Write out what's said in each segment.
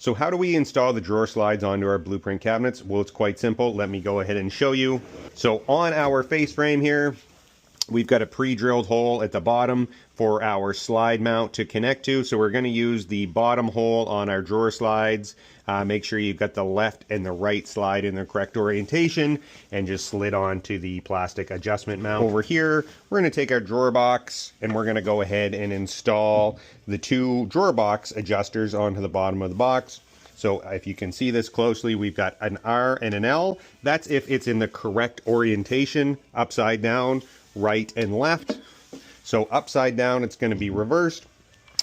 So how do we install the drawer slides onto our BluePrint cabinets? Well, it's quite simple. Let me go ahead and show you. So on our face frame here, we've got a pre-drilled hole at the bottom for our slide mount to connect to. So we're going to use the bottom hole on our drawer slides. Make sure you've got the left and the right slide in the correct orientation and just slid onto the plastic adjustment mount. Over here, we're going to take our drawer box and we're going to go ahead and install the two drawer box adjusters onto the bottom of the box. So if you can see this closely, we've got an R and an L. That's if it's in the correct orientation, upside down, right and left. So upside down, it's going to be reversed.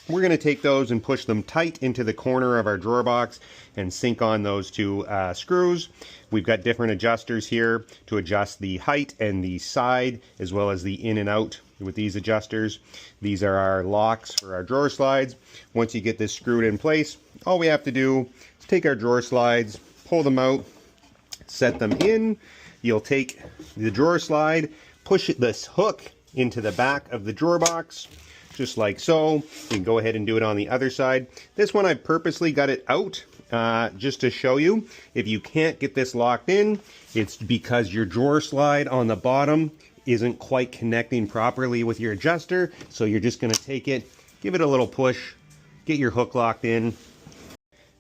We're going to take those and push them tight into the corner of our drawer box and sink on those two screws. We've got different adjusters here to adjust the height and the side, as well as the in and out with these adjusters. These are our locks for our drawer slides. Once you get this screwed in place, all we have to do is take our drawer slides, pull them out, set them in. You'll take the drawer slide, push this hook into the back of the drawer box, just like so. You can go ahead and do it on the other side. This one I purposely got it out just to show you. If you can't get this locked in, it's because your drawer slide on the bottom isn't quite connecting properly with your adjuster. So you're just going to take it, give it a little push, get your hook locked in.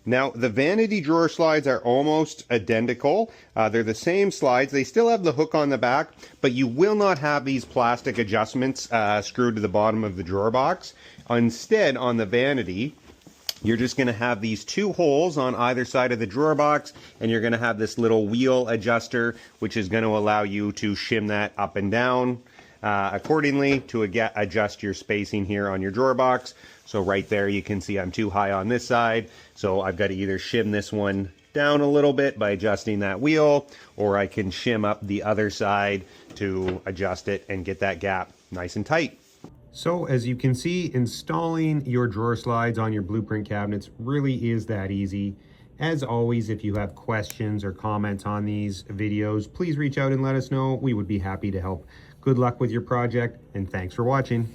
Now, the vanity drawer slides are almost identical. They're the same slides. They still have the hook on the back, but you will not have these plastic adjustments screwed to the bottom of the drawer box. Instead, on the vanity, you're just going to have these two holes on either side of the drawer box, and you're going to have this little wheel adjuster, which is going to allow you to shim that up and down accordingly to adjust your spacing here on your drawer box. So right there you can see I'm too high on this side, so I've got to either shim this one down a little bit by adjusting that wheel, or I can shim up the other side to adjust it and get that gap nice and tight. So as you can see, installing your drawer slides on your BluePrint cabinets really is that easy. As always, if you have questions or comments on these videos, please reach out and let us know. We would be happy to help. Good luck with your project, and thanks for watching.